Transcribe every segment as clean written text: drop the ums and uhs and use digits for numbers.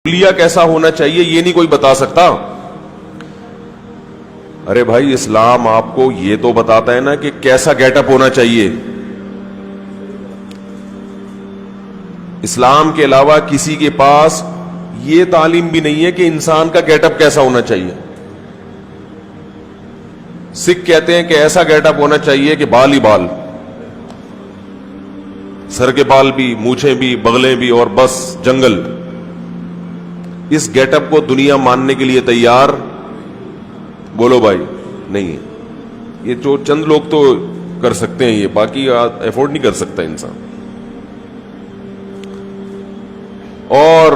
حلیہ کیسا ہونا چاہیے یہ نہیں کوئی بتا سکتا. ارے بھائی اسلام آپ کو یہ تو بتاتا ہے نا کہ کیسا گیٹ اپ ہونا چاہیے. اسلام کے علاوہ کسی کے پاس یہ تعلیم بھی نہیں ہے کہ انسان کا گیٹ اپ کیسا ہونا چاہیے. سکھ کہتے ہیں کہ ایسا گیٹ اپ ہونا چاہیے کہ بال ہی بال, سر کے بال بھی, مونچھیں بھی, بغلیں بھی, اور بس جنگل. اس گیٹ اپ کو دنیا ماننے کے لیے تیار بولو بھائی نہیں ہے. یہ جو چند لوگ تو کر سکتے ہیں, یہ باقی افورڈ نہیں کر سکتا انسان. اور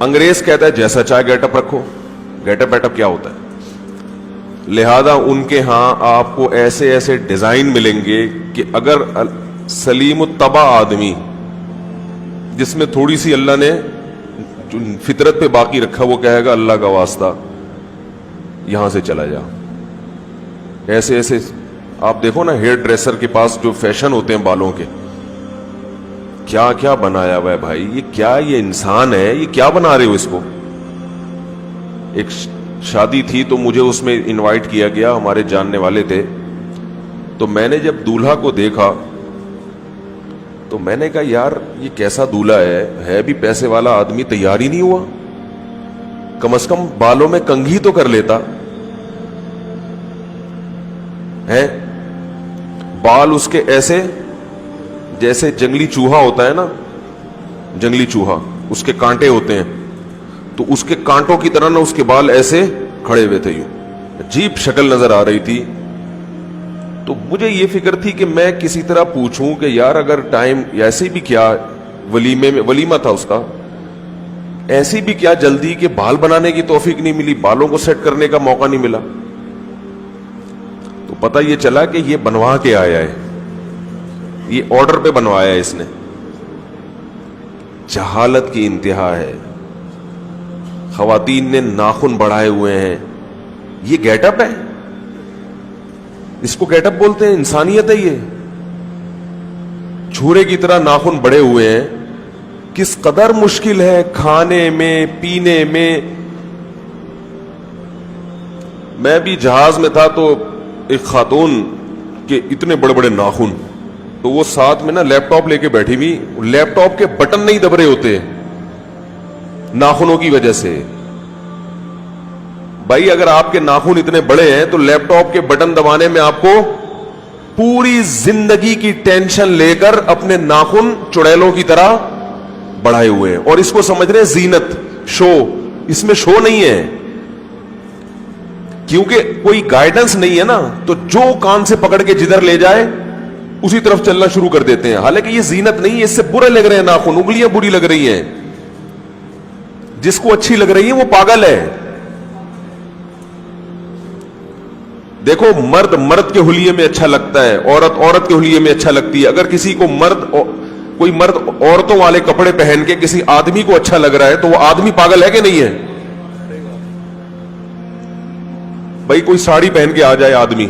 انگریز کہتا ہے جیسا چاہے گیٹ اپ رکھو. گیٹ اپ کیا ہوتا ہے؟ لہذا ان کے ہاں آپ کو ایسے ایسے ڈیزائن ملیں گے کہ اگر سلیم الطبع آدمی جس میں تھوڑی سی اللہ نے جو فطرت پہ باقی رکھا وہ کہے گا اللہ کا واسطہ یہاں سے چلا جا. ایسے ایسے آپ دیکھو نا ہیئر ڈریسر کے پاس جو فیشن ہوتے ہیں بالوں کے, کیا کیا بنایا ہوا ہے بھائی. یہ کیا, یہ انسان ہے, یہ کیا بنا رہے ہو اس کو. ایک شادی تھی تو مجھے اس میں انوائٹ کیا گیا, ہمارے جاننے والے تھے. تو میں نے جب دولہا کو دیکھا تو میں نے کہا یار یہ کیسا دولہا ہے بھی پیسے والا آدمی, تیار ہی نہیں ہوا. کم از کم بالوں میں کنگھی تو کر لیتا ہے. بال اس کے ایسے جیسے جنگلی چوہا ہوتا ہے نا, جنگلی چوہا اس کے کانٹے ہوتے ہیں, تو اس کے کانٹوں کی طرح نا اس کے بال ایسے کھڑے ہوئے تھے, یوں عجیب شکل نظر آ رہی تھی. تو مجھے یہ فکر تھی کہ میں کسی طرح پوچھوں کہ یار اگر ٹائم ایسے بھی کیا, ولیمے میں ولیمہ تھا اس کا, ایسی بھی کیا جلدی کہ بال بنانے کی توفیق نہیں ملی, بالوں کو سیٹ کرنے کا موقع نہیں ملا. تو پتہ یہ چلا کہ یہ بنوا کے آیا ہے, یہ آرڈر پہ بنوایا ہے اس نے. جہالت کی انتہا ہے. خواتین نے ناخن بڑھائے ہوئے ہیں, یہ گیٹ اپ ہے؟ اس کو گیٹ اپ بولتے ہیں؟ انسانیت ہے یہ؟ چھورے کی طرح ناخن بڑے ہوئے ہیں. کس قدر مشکل ہے کھانے میں, پینے میں. میں بھی جہاز میں تھا تو ایک خاتون کے اتنے بڑے بڑے ناخن, تو وہ ساتھ میں نا لیپ ٹاپ لے کے بیٹھی ہوئی, لیپ ٹاپ کے بٹن نہیں دب رہے ہوتے ناخنوں کی وجہ سے. بھائی اگر آپ کے ناخن اتنے بڑے ہیں تو لیپ ٹاپ کے بٹن دبانے میں آپ کو پوری زندگی کی ٹینشن لے کر اپنے ناخن چڑیلوں کی طرح بڑھائے ہوئے ہیں, اور اس کو سمجھ رہے ہیں زینت, شو. اس میں شو نہیں ہے, کیونکہ کوئی گائیڈنس نہیں ہے نا, تو جو کان سے پکڑ کے جدھر لے جائے اسی طرف چلنا شروع کر دیتے ہیں. حالانکہ یہ زینت نہیں ہے, اس سے برے لگ رہے ہیں ناخن, انگلیاں بری لگ رہی ہیں. جس کو اچھی لگ رہی ہے وہ پاگل ہے. دیکھو مرد مرد کے حلیے میں اچھا لگتا ہے, عورت عورت کے حلیے میں اچھا لگتی ہے. اگر کسی کو کوئی مرد عورتوں والے کپڑے پہن کے کسی آدمی کو اچھا لگ رہا ہے تو وہ آدمی پاگل ہے کہ نہیں ہے؟ بھائی کوئی ساڑی پہن کے آ جائے آدمی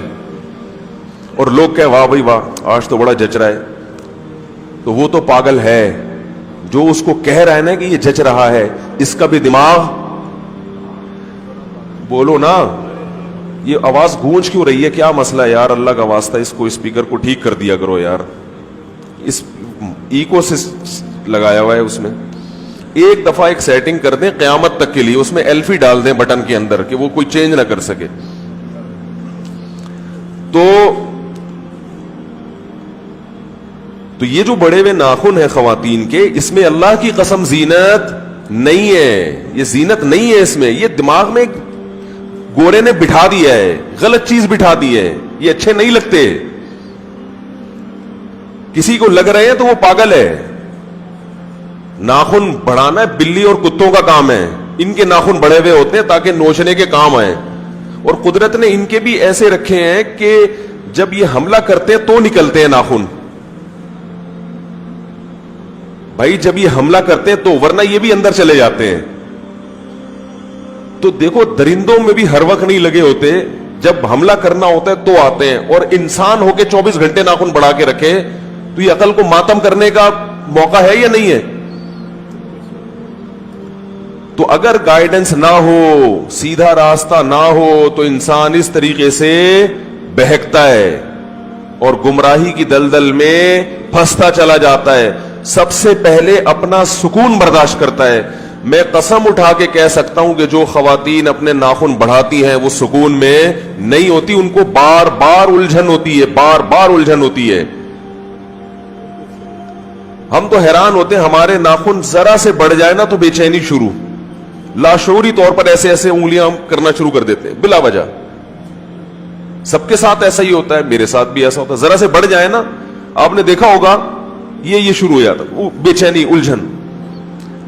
اور لوگ کہے واہ بھائی واہ آج تو بڑا جچ رہا ہے, تو وہ تو پاگل ہے. جو اس کو کہہ رہا ہے نا کہ یہ جچ رہا ہے, اس کا بھی دماغ, بولو نا. یہ آواز گونج کیوں رہی ہے, کیا مسئلہ ہے یار؟ اللہ کا واسطہ اس کو اسپیکر کو ٹھیک کر دیا کرو یار. اس ایکو سے لگایا ہوا ہے اس میں. ایک دفعہ ایک سیٹنگ کر دیں قیامت تک کے لیے, اس میں ایلفی ڈال دیں بٹن کے اندر کہ وہ کوئی چینج نہ کر سکے. تو یہ جو بڑے ہوئے ناخن ہیں خواتین کے, اس میں اللہ کی قسم زینت نہیں ہے. یہ زینت نہیں ہے اس میں, یہ دماغ میں گورے نے بٹھا دیا ہے, غلط چیز بٹھا دی ہے. یہ اچھے نہیں لگتے. کسی کو لگ رہے ہیں تو وہ پاگل ہے. ناخن بڑھانا بلی اور کتوں کا کام ہے. ان کے ناخن بڑے ہوئے ہوتے ہیں تاکہ نوچنے کے کام آئے, اور قدرت نے ان کے بھی ایسے رکھے ہیں کہ جب یہ حملہ کرتے ہیں تو نکلتے ہیں ناخن. بھائی جب یہ حملہ کرتے ہیں تو, ورنہ یہ بھی اندر چلے جاتے ہیں. تو دیکھو درندوں میں بھی ہر وقت نہیں لگے ہوتے, جب حملہ کرنا ہوتا ہے تو آتے ہیں. اور انسان ہو کے 24 گھنٹے ناخن بڑھا کے رکھے تو یہ عقل کو ماتم کرنے کا موقع ہے یا نہیں ہے؟ تو اگر گائیڈنس نہ ہو, سیدھا راستہ نہ ہو, تو انسان اس طریقے سے بہکتا ہے اور گمراہی کی دلدل میں پھنستا چلا جاتا ہے. سب سے پہلے اپنا سکون برداشت کرتا ہے. میں قسم اٹھا کے کہہ سکتا ہوں کہ جو خواتین اپنے ناخن بڑھاتی ہیں وہ سکون میں نہیں ہوتی, ان کو بار بار الجھن ہوتی ہے, بار بار الجھن ہوتی ہے. ہم تو حیران ہوتے ہیں, ہمارے ناخن ذرا سے بڑھ جائے نا تو بے چینی شروع, لاشعوری طور پر ایسے ایسے انگلیاں کرنا شروع کر دیتے ہیں بلا وجہ. سب کے ساتھ ایسا ہی ہوتا ہے, میرے ساتھ بھی ایسا ہوتا ہے. ذرا سے بڑھ جائے نا, آپ نے دیکھا ہوگا یہ شروع ہو جاتا, وہ بے چینی, الجھن.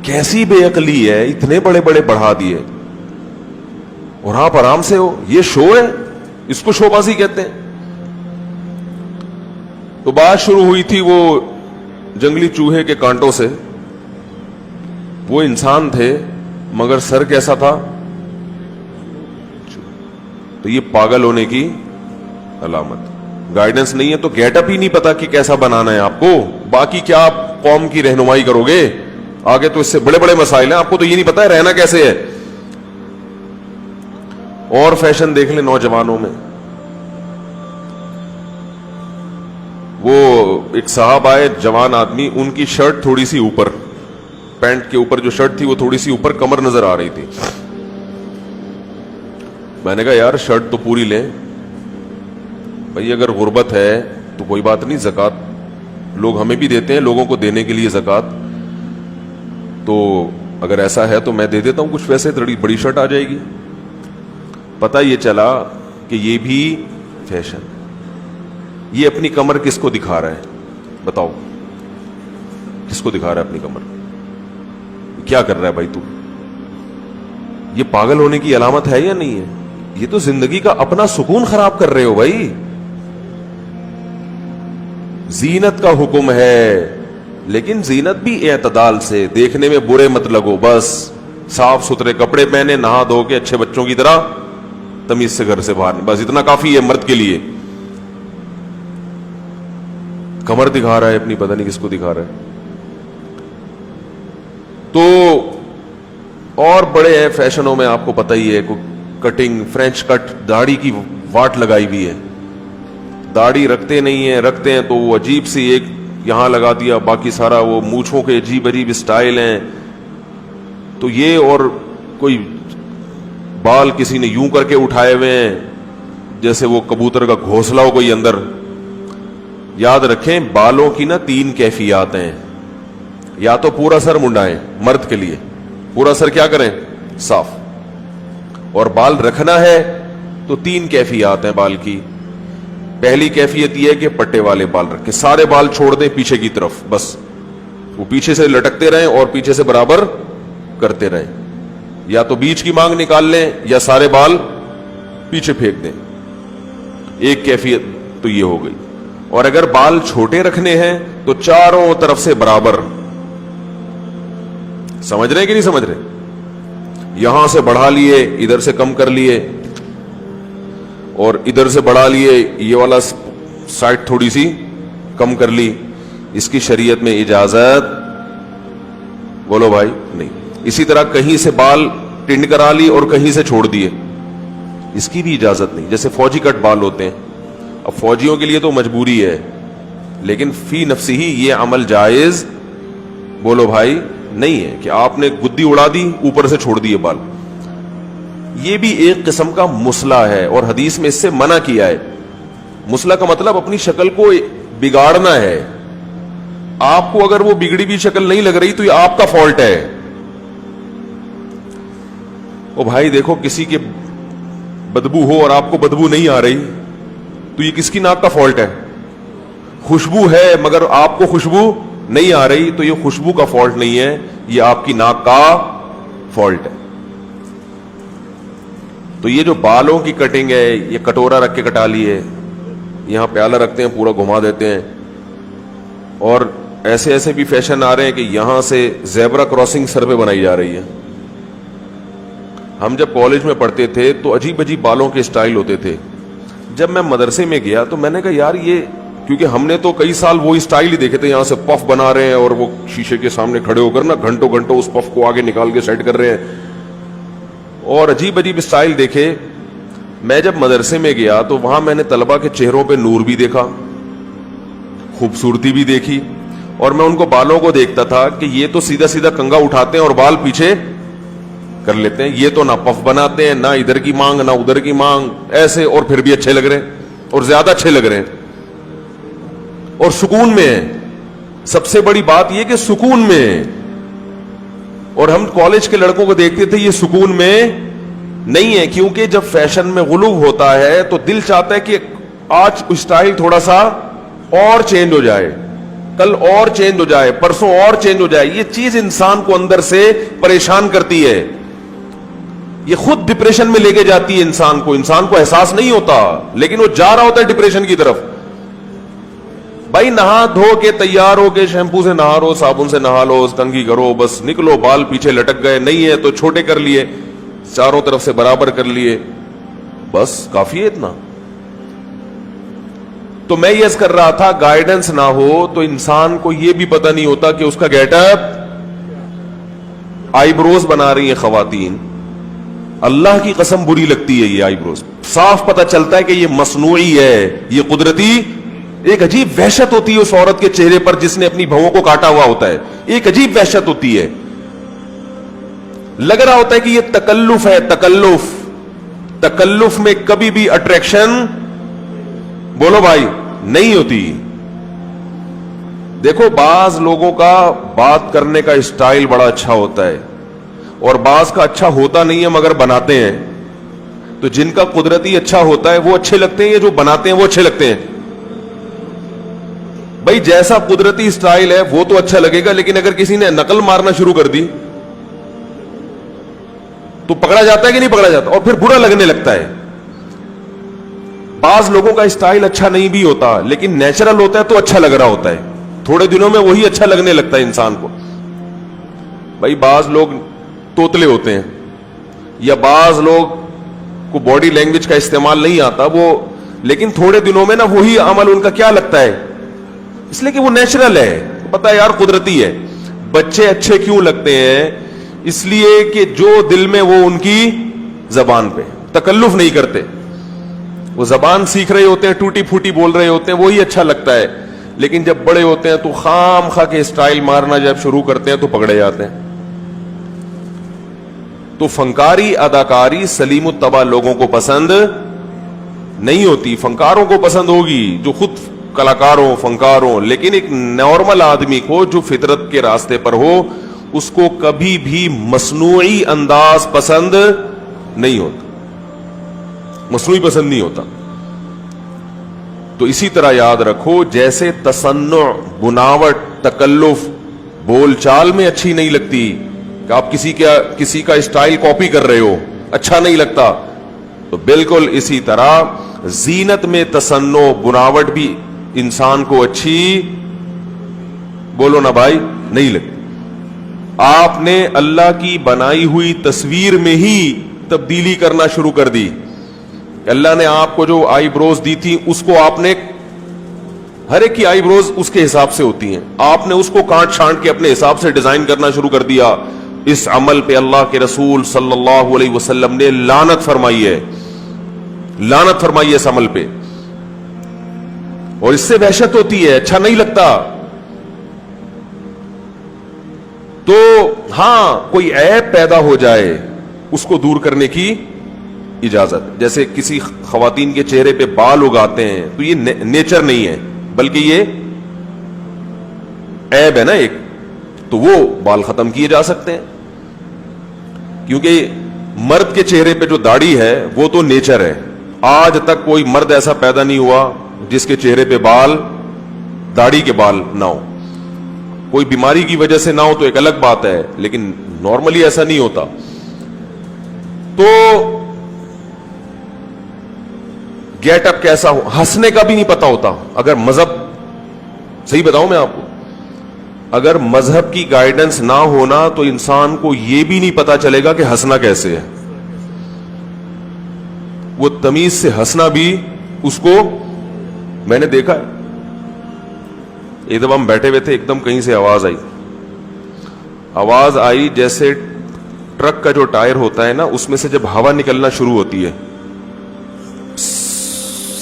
کیسی بے عقلی ہے, اتنے بڑے بڑے بڑھا دیے اور آپ آرام سے ہو. یہ شو ہے, اس کو شو بازی کہتے ہیں. تو بات شروع ہوئی تھی وہ جنگلی چوہے کے کانٹوں سے. وہ انسان تھے مگر سر کیسا تھا, تو یہ پاگل ہونے کی علامت. گائیڈنس نہیں ہے تو گیٹ اپ ہی نہیں پتا کہ کیسا بنانا ہے آپ کو, باقی کیا آپ قوم کی رہنمائی کرو گے آگے. تو اس سے بڑے بڑے مسائل ہیں, آپ کو تو یہ نہیں پتا ہے رہنا کیسے ہے. اور فیشن دیکھ لیں نوجوانوں میں. وہ ایک صاحب آئے, جوان آدمی, ان کی شرٹ تھوڑی سی اوپر, پینٹ کے اوپر جو شرٹ تھی وہ تھوڑی سی اوپر کمر نظر آ رہی تھی. میں نے کہا یار شرٹ تو پوری لیں بھائی, اگر غربت ہے تو کوئی بات نہیں, زکات لوگ ہمیں بھی دیتے ہیں, لوگوں کو دینے کے لیے زکات, تو اگر ایسا ہے تو میں دے دیتا ہوں کچھ, ویسے بڑی شرٹ آ جائے گی. پتہ یہ چلا کہ یہ بھی فیشن. یہ اپنی کمر کس کو دکھا رہا ہے بتاؤ, کس کو دکھا رہا ہے اپنی کمر؟ کیا کر رہا ہے بھائی تو؟ یہ پاگل ہونے کی علامت ہے یا نہیں ہے؟ یہ تو زندگی کا اپنا سکون خراب کر رہے ہو بھائی. زینت کا حکم ہے لیکن زینت بھی اعتدال سے, دیکھنے میں برے مت لگو, بس صاف ستھرے کپڑے پہنے, نہا دھو کے اچھے بچوں کی طرح تمیز سے گھر سے باہر, بس اتنا کافی ہے مرد کے لیے. کمر دکھا رہا ہے اپنی, پتہ نہیں کس کو دکھا رہا ہے. تو اور بڑے ہیں فیشنوں میں, آپ کو پتہ ہی ہے, کٹنگ, فرینچ کٹ, داڑھی کی واٹ لگائی ہوئی ہے. داڑھی رکھتے نہیں ہیں, رکھتے ہیں تو وہ عجیب سی ایک یہاں لگا دیا, باقی سارا وہ مونچھوں کے عجیب عجیب اسٹائل ہیں. تو یہ اور کوئی بال کسی نے یوں کر کے اٹھائے ہوئے ہیں جیسے وہ کبوتر کا گھونسلہ ہو کوئی اندر. یاد رکھیں بالوں کی نا 3 کیفیات ہیں. یا تو پورا سر منڈائیں, مرد کے لیے پورا سر کیا کریں, صاف. اور بال رکھنا ہے تو 3 کیفیات ہیں بال کی. پہلی کیفیت یہ ہے کہ پٹے والے بال رکھیں, سارے بال چھوڑ دیں پیچھے کی طرف, بس وہ پیچھے سے لٹکتے رہیں اور پیچھے سے برابر کرتے رہیں. یا تو بیچ کی مانگ نکال لیں یا سارے بال پیچھے پھینک دیں. ایک کیفیت تو یہ ہو گئی. اور اگر بال چھوٹے رکھنے ہیں تو چاروں طرف سے برابر. سمجھ رہے ہیں کہ نہیں سمجھ رہے؟ یہاں سے بڑھا لیے, ادھر سے کم کر لیے, اور ادھر سے بڑھا لیے, یہ والا سائٹ تھوڑی سی کم کر لی. اس کی شریعت میں اجازت بولو بھائی نہیں. اسی طرح کہیں سے بال ٹنڈ کرا لی اور کہیں سے چھوڑ دیے, اس کی بھی اجازت نہیں. جیسے فوجی کٹ بال ہوتے ہیں, اب فوجیوں کے لیے تو مجبوری ہے, لیکن فی نفسی ہی یہ عمل جائز بولو بھائی نہیں ہے کہ آپ نے گدی اڑا دی اوپر سے چھوڑ دیے بال. یہ بھی ایک قسم کا مسئلہ ہے اور حدیث میں اس سے منع کیا ہے. مسئلہ کا مطلب اپنی شکل کو بگاڑنا ہے. آپ کو اگر وہ بگڑی بھی شکل نہیں لگ رہی تو یہ آپ کا فالٹ ہے. او بھائی دیکھو, کسی کے بدبو ہو اور آپ کو بدبو نہیں آ رہی تو یہ کس کی ناک کا فالٹ ہے؟ خوشبو ہے مگر آپ کو خوشبو نہیں آ رہی تو یہ خوشبو کا فالٹ نہیں ہے, یہ آپ کی ناک کا فالٹ ہے. تو یہ جو بالوں کی کٹنگ ہے, یہ کٹورا رکھ کے کٹا لیے, یہاں پیالہ رکھتے ہیں پورا گھما دیتے ہیں. اور ایسے ایسے بھی فیشن آ رہے ہیں کہ یہاں سے زیبرا کراسنگ سر پہ بنائی جا رہی ہے. ہم جب کالج میں پڑھتے تھے تو عجیب عجیب بالوں کے سٹائل ہوتے تھے. جب میں مدرسے میں گیا تو میں نے کہا یار یہ کیونکہ ہم نے تو کئی سال وہی سٹائل ہی دیکھے تھے, یہاں سے پف بنا رہے ہیں اور وہ شیشے کے سامنے کھڑے ہو کر نا گھنٹوں گھنٹوں اس پف کو آگے نکال کے سیٹ کر رہے ہیں, اور عجیب عجیب سٹائل دیکھے. میں جب مدرسے میں گیا تو وہاں میں نے طلبہ کے چہروں پہ نور بھی دیکھا, خوبصورتی بھی دیکھی, اور میں ان کو بالوں کو دیکھتا تھا کہ یہ تو سیدھا سیدھا کنگا اٹھاتے ہیں اور بال پیچھے کر لیتے ہیں, یہ تو نہ پف بناتے ہیں, نہ ادھر کی مانگ نہ ادھر کی مانگ, ایسے, اور پھر بھی اچھے لگ رہے ہیں اور زیادہ اچھے لگ رہے ہیں اور سکون میں ہیں. سب سے بڑی بات یہ کہ سکون میں ہیں. اور ہم کالج کے لڑکوں کو دیکھتے تھے, یہ سکون میں نہیں ہے, کیونکہ جب فیشن میں غلو ہوتا ہے تو دل چاہتا ہے کہ آج اسٹائل تھوڑا سا اور چینج ہو جائے, کل اور چینج ہو جائے, پرسوں اور چینج ہو جائے. یہ چیز انسان کو اندر سے پریشان کرتی ہے, یہ خود ڈپریشن میں لے کے جاتی ہے انسان کو احساس نہیں ہوتا, لیکن وہ جا رہا ہوتا ہے ڈپریشن کی طرف. بھائی نہا دھو کے تیار ہو کے شیمپو سے نہا لو, صابن سے نہا لو, کنگھی کرو, بس نکلو, بال پیچھے لٹک گئے, نہیں ہے تو چھوٹے کر لیے, چاروں طرف سے برابر کر لیے, بس کافی ہے اتنا. تو میں یہ کر رہا تھا, گائیڈنس نہ ہو تو انسان کو یہ بھی پتہ نہیں ہوتا کہ اس کا گیٹ اپ, آئی بروز بنا رہی ہیں خواتین, اللہ کی قسم بری لگتی ہے یہ آئی بروز, صاف پتہ چلتا ہے کہ یہ مصنوعی ہے, یہ قدرتی. ایک عجیب وحشت ہوتی ہے اس عورت کے چہرے پر جس نے اپنی بہووں کو کاٹا ہوا ہوتا ہے, ایک عجیب وحشت ہوتی ہے, لگ رہا ہوتا ہے کہ یہ تکلف ہے. تکلف میں کبھی بھی اٹریکشن, بولو بھائی, نہیں ہوتی. دیکھو بعض لوگوں کا بات کرنے کا اسٹائل بڑا اچھا ہوتا ہے اور بعض کا اچھا ہوتا نہیں ہے مگر بناتے ہیں. تو جن کا قدرتی اچھا ہوتا ہے وہ اچھے لگتے ہیں, یہ جو بناتے ہیں وہ اچھے لگتے ہیں. بھائی جیسا قدرتی اسٹائل ہے وہ تو اچھا لگے گا, لیکن اگر کسی نے نقل مارنا شروع کر دی تو پکڑا جاتا ہے کہ نہیں پکڑا جاتا, اور پھر برا لگنے لگتا ہے. بعض لوگوں کا اسٹائل اچھا نہیں بھی ہوتا لیکن نیچرل ہوتا ہے تو اچھا لگ رہا ہوتا ہے, تھوڑے دنوں میں وہی اچھا لگنے لگتا ہے انسان کو. بھائی بعض لوگ توتلے ہوتے ہیں, یا بعض لوگ کو باڈی لینگویج کا استعمال نہیں آتا, وہ لیکن تھوڑے دنوں میں نا وہی عمل ان کا کیا لگتا ہے, اس لیے کہ وہ نیچرل ہے, پتہ ہے یار قدرتی ہے. بچے اچھے کیوں لگتے ہیں, اس لیے کہ جو دل میں وہ ان کی زبان پہ تکلف نہیں کرتے, وہ زبان سیکھ رہے ہوتے ہیں, ٹوٹی پھوٹی بول رہے ہوتے ہیں, وہی اچھا لگتا ہے. لیکن جب بڑے ہوتے ہیں تو خام خواہ کے اسٹائل مارنا جب شروع کرتے ہیں تو پکڑے جاتے ہیں. تو فنکاری اداکاری سلیم الطبع لوگوں کو پسند نہیں ہوتی. فنکاروں کو پسند ہوگی جو خود کلاکار ہوں, فنکار ہوں, لیکن ایک نارمل آدمی کو جو فطرت کے راستے پر ہو اس کو کبھی بھی مصنوعی انداز پسند نہیں ہوتا, مصنوعی پسند نہیں ہوتا. تو اسی طرح یاد رکھو, جیسے تصنع, بناوٹ, تکلف بول چال میں اچھی نہیں لگتی کہ آپ کسی کا اسٹائل کاپی کر رہے ہو, اچھا نہیں لگتا, تو بالکل اسی طرح زینت میں تصنع, بناوٹ بھی انسان کو اچھی, بولو نا بھائی, نہیں لگتی. آپ نے اللہ کی بنائی ہوئی تصویر میں ہی تبدیلی کرنا شروع کر دی. اللہ نے آپ کو جو آئی بروز دی تھی اس کو آپ نے, ہر ایک کی آئی بروز اس کے حساب سے ہوتی ہیں, آپ نے اس کو کاٹ چھانٹ کے اپنے حساب سے ڈیزائن کرنا شروع کر دیا. اس عمل پہ اللہ کے رسول صلی اللہ علیہ وسلم نے لعنت فرمائی ہے, لعنت فرمائی ہے اس عمل پہ, اور اس سے وحشت ہوتی ہے, اچھا نہیں لگتا. تو ہاں کوئی عیب پیدا ہو جائے اس کو دور کرنے کی اجازت, جیسے کسی خواتین کے چہرے پہ بال اگاتے ہیں تو یہ نیچر نہیں ہے بلکہ یہ عیب ہے نا ایک, تو وہ بال ختم کیے جا سکتے ہیں. کیونکہ مرد کے چہرے پہ جو داڑھی ہے وہ تو نیچر ہے, آج تک کوئی مرد ایسا پیدا نہیں ہوا جس کے چہرے پہ بال, داڑھی کے بال نہ ہو. کوئی بیماری کی وجہ سے نہ ہو تو ایک الگ بات ہے, لیکن نارملی ایسا نہیں ہوتا. تو گیٹ اپ کیسا ہو, ہنسنے کا بھی نہیں پتا ہوتا. اگر مذہب, صحیح بتاؤں میں آپ کو, اگر مذہب کی گائیڈنس نہ ہونا تو انسان کو یہ بھی نہیں پتا چلے گا کہ ہنسنا کیسے ہے. وہ تمیز سے ہنسنا بھی اس کو, میں نے دیکھا ہے ایک دفعہ ہم بیٹھے ہوئے تھے, ایک دم کہیں سے آواز آئی جیسے ٹرک کا جو ٹائر ہوتا ہے نا, اس میں سے جب ہوا نکلنا شروع ہوتی ہے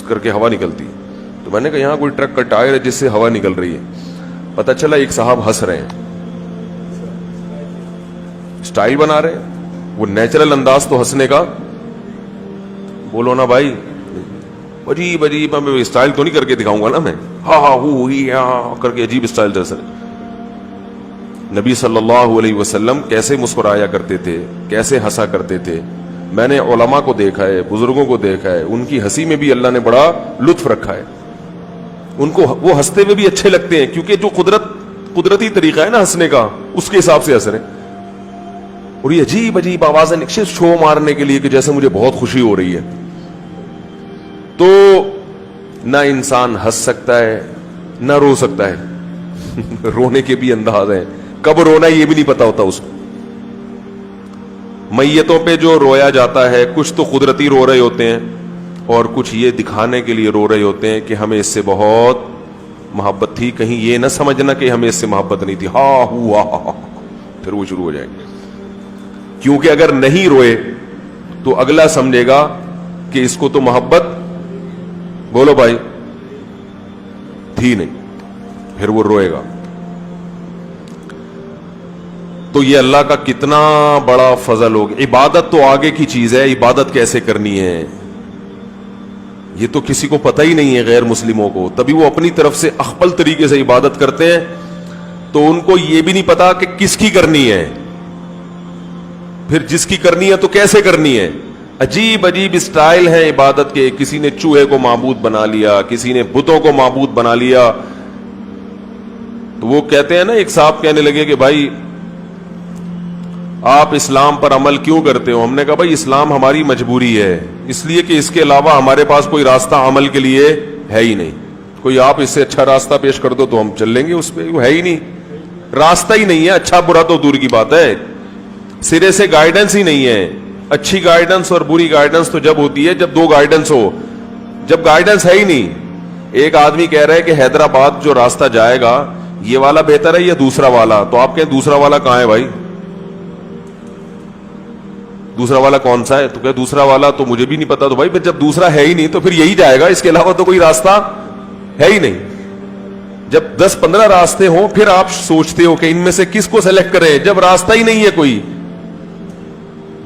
کر کے ہوا نکلتی ہے, تو میں نے کہا یہاں کوئی ٹرک کا ٹائر ہے جس سے ہوا نکل رہی ہے. پتہ چلا ایک صاحب ہنس رہے ہیں, اسٹائل بنا رہے ہیں, وہ نیچرل انداز تو ہنسنے کا. بولو نا بھائی, عجیب عجیب, میں اسٹائل تو نہیں کر کے دکھاؤں گا نا میں, ہاں ہاں ہو ہی ہاں کر کے عجیب اسٹائل جیسے. نبی صلی اللہ علیہ وسلم کیسے مسکرایا کرتے تھے, کیسے ہنسا کرتے تھے. میں نے علماء کو دیکھا ہے, بزرگوں کو دیکھا ہے, ان کی ہنسی میں بھی اللہ نے بڑا لطف رکھا ہے. ان کو وہ ہنستے ہوئے بھی اچھے لگتے ہیں, کیونکہ جو قدرتی طریقہ ہے نا ہنسنے کا, اس کے حساب سے ہنس رہے ہیں. اور یہ عجیب عجیب آوازیں صرف شو مارنے کے لیے کہ جیسے مجھے بہت خوشی ہو رہی ہے. تو نہ انسان ہنس سکتا ہے نہ رو سکتا ہے. رونے کے بھی انداز ہیں, کب رونا یہ بھی نہیں پتا ہوتا اس کو. میتوں پہ جو رویا جاتا ہے, کچھ تو قدرتی رو رہے ہوتے ہیں اور کچھ یہ دکھانے کے لیے رو رہے ہوتے ہیں کہ ہمیں اس سے بہت محبت تھی, کہیں یہ نہ سمجھنا کہ ہمیں اس سے محبت نہیں تھی. ہاں ہوا, پھر وہ شروع ہو جائیں گے. کیونکہ اگر نہیں روئے تو اگلا سمجھے گا کہ اس کو تو محبت, بولو بھائی, تھی نہیں, پھر وہ روئے گا. تو یہ اللہ کا کتنا بڑا فضل ہوگا. عبادت تو آگے کی چیز ہے, عبادت کیسے کرنی ہے یہ تو کسی کو پتہ ہی نہیں ہے غیر مسلموں کو. تبھی وہ اپنی طرف سے اخپل طریقے سے عبادت کرتے ہیں, تو ان کو یہ بھی نہیں پتا کہ کس کی کرنی ہے. پھر جس کی کرنی ہے تو کیسے کرنی ہے. عجیب عجیب اسٹائل ہیں عبادت کے. کسی نے چوہے کو معبود بنا لیا, کسی نے بتوں کو معبود بنا لیا. تو وہ کہتے ہیں نا, ایک صاحب کہنے لگے کہ بھائی آپ اسلام پر عمل کیوں کرتے ہو. ہم نے کہا بھائی اسلام ہماری مجبوری ہے, اس لیے کہ اس کے علاوہ ہمارے پاس کوئی راستہ عمل کے لیے ہے ہی نہیں. کوئی آپ اس سے اچھا راستہ پیش کر دو تو ہم چل لیں گے اس پہ, وہ ہے ہی نہیں, راستہ ہی نہیں ہے. اچھا برا تو دور کی بات ہے, سرے سے گائیڈنس ہی نہیں ہے. اچھی گائیڈنس اور بری گائیڈنس تو جب ہوتی ہے جب دو گائیڈنس ہو, جب گائیڈنس ہے ہی نہیں. ایک آدمی کہہ رہا ہے کہ حیدرآباد جو راستہ جائے گا یہ والا بہتر ہے یا دوسرا والا, تو آپ کہیں دوسرا والا کہاں ہے بھائی, دوسرا والا کون سا ہے. تو کہ دوسرا والا تو مجھے بھی نہیں پتا. تو بھائی پھر جب دوسرا ہے ہی نہیں تو پھر یہی جائے گا, اس کے علاوہ تو کوئی راستہ ہے ہی نہیں. جب 10-15 راستے ہوں پھر آپ سوچتے ہو کہ ان میں سے کس کو سلیکٹ کریں, جب راستہ ہی نہیں ہے کوئی.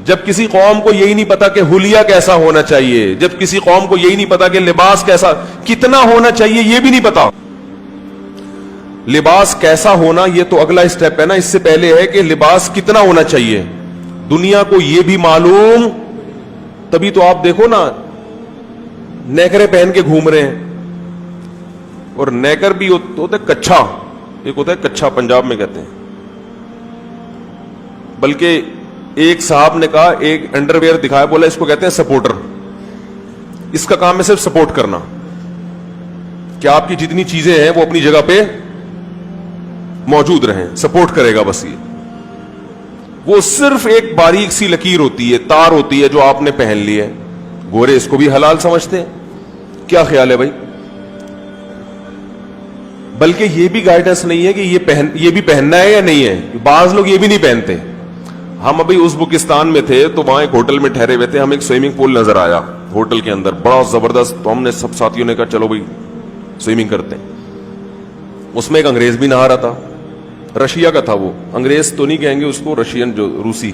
جب کسی قوم کو یہی نہیں پتا کہ حلیہ کیسا ہونا چاہیے, جب کسی قوم کو یہی نہیں پتا کہ لباس کیسا کتنا ہونا چاہیے یہ بھی نہیں پتا. لباس کیسا ہونا یہ تو اگلا اسٹیپ ہے نا, اس سے پہلے ہے کہ لباس کتنا ہونا چاہیے. دنیا کو یہ بھی معلوم, تبھی تو آپ دیکھو نا نیکریں پہن کے گھوم رہے ہیں. اور نیکر بھی ہوتا ہے کچھا, ایک ہوتا ہے کچھا پنجاب میں کہتے ہیں. بلکہ ایک صاحب نے کہا, ایک انڈر ویئر دکھایا, بولا اس کو کہتے ہیں سپورٹر. اس کا کام ہے صرف سپورٹ کرنا, کہ آپ کی جتنی چیزیں ہیں وہ اپنی جگہ پہ موجود رہیں, سپورٹ کرے گا بس. یہ وہ صرف ایک باریک سی لکیر ہوتی ہے, تار ہوتی ہے جو آپ نے پہن لی ہے. گورے اس کو بھی حلال سمجھتے ہیں. کیا خیال ہے بھائی. بلکہ یہ بھی گائیڈنس نہیں ہے کہ یہ بھی پہننا ہے یا نہیں ہے. بعض لوگ یہ بھی نہیں پہنتے. ہم ابھی ازبکستان میں تھے تو وہاں ایک ہوٹل میں ٹھہرے ہوئے تھے, ہمیں ایک سوئمنگ پول نظر آیا ہوٹل کے اندر, بڑا زبردست. تو ہم نے سب ساتھیوں نے کہا چلو بھائی سوئمنگ کرتے ہیں. اس میں ایک انگریز بھی نہا رہا تھا, رشیا کا تھا وہ, انگریز تو نہیں کہیں گے اس کو, رشین جو روسی.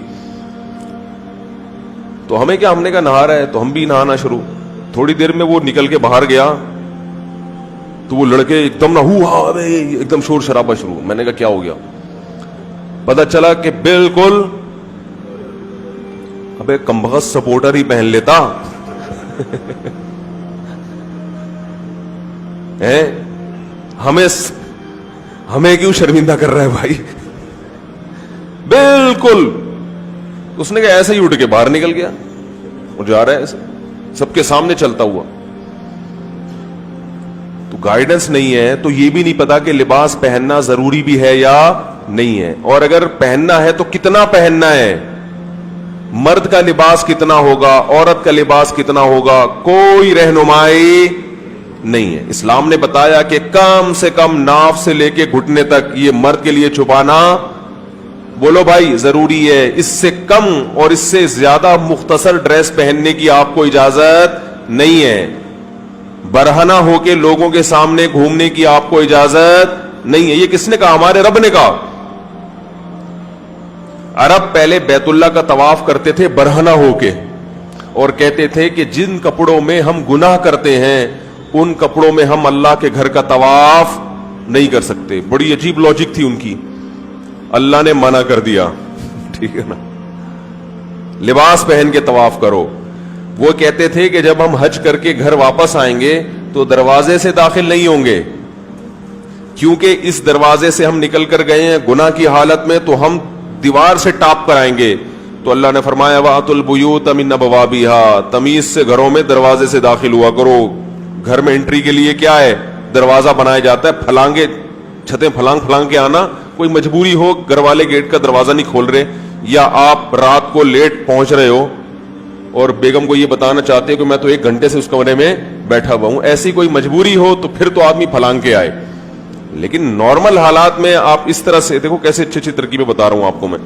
تو ہمیں کیا, ہم نے کہا نہا رہا ہے تو ہم بھی نہانا شروع. تھوڑی دیر میں وہ نکل کے باہر گیا تو وہ لڑکے ایک دم نہ ایک دم شور شرابہ شروع. میں نے کہا کیا ہو گیا. پتا چلا کہ بالکل ابے کمبخت سپورٹر ہی پہن لیتا. ہمیں کیوں شرمندہ کر رہا ہے بھائی. بالکل اس نے کہا ایسے ہی اٹھ کے باہر نکل گیا اور جا رہا ہے ایسے سب کے سامنے چلتا ہوا. تو گائیڈنس نہیں ہے تو یہ بھی نہیں پتا کہ لباس پہننا ضروری بھی ہے یا نہیں ہے, اور اگر پہننا ہے تو کتنا پہننا ہے. مرد کا لباس کتنا ہوگا, عورت کا لباس کتنا ہوگا, کوئی رہنمائی نہیں ہے. اسلام نے بتایا کہ کم سے کم ناف سے لے کے گھٹنے تک یہ مرد کے لیے چھپانا, بولو بھائی, ضروری ہے. اس سے کم اور اس سے زیادہ مختصر ڈریس پہننے کی آپ کو اجازت نہیں ہے. برہنہ ہو کے لوگوں کے سامنے گھومنے کی آپ کو اجازت نہیں ہے. یہ کس نے کہا؟ ہمارے رب نے کہا. عرب پہلے بیت اللہ کا طواف کرتے تھے برہنہ ہو کے, اور کہتے تھے کہ جن کپڑوں میں ہم گناہ کرتے ہیں ان کپڑوں میں ہم اللہ کے گھر کا طواف نہیں کر سکتے. بڑی عجیب لاجک تھی ان کی. اللہ نے منع کر دیا, ٹھیک ہے نا, لباس پہن کے طواف کرو. وہ کہتے تھے کہ جب ہم حج کر کے گھر واپس آئیں گے تو دروازے سے داخل نہیں ہوں گے, کیونکہ اس دروازے سے ہم نکل کر گئے ہیں گناہ کی حالت میں, تو ہم دیوار سے ٹاپ کر آئیں گے. تو اللہ نے فرمایا وَأْتُوا الْبُيُوتَ مِنْ أَبْوَابِهَا, تمیز سے گھروں میں دروازے سے داخل ہوا کرو. گھر میں انٹری کے لیے کیا ہے؟ دروازہ بنایا جاتا ہے. پھلانگے چھتیں پھلانگ کے آنا, کوئی مجبوری ہو گھر والے گیٹ کا دروازہ نہیں کھول رہے, یا آپ رات کو لیٹ پہنچ رہے ہو اور بیگم کو یہ بتانا چاہتے ہو کہ میں تو 1 گھنٹے سے اس کمرے میں بیٹھا ہوا ہوں, ایسی کوئی مجبوری ہو تو پھر تو آدمی پھلانگ کے آئے. لیکن نارمل حالات میں آپ اس طرح سے دیکھو کیسے اچھی اچھی ترکیبیں بتا رہا ہوں آپ کو میں.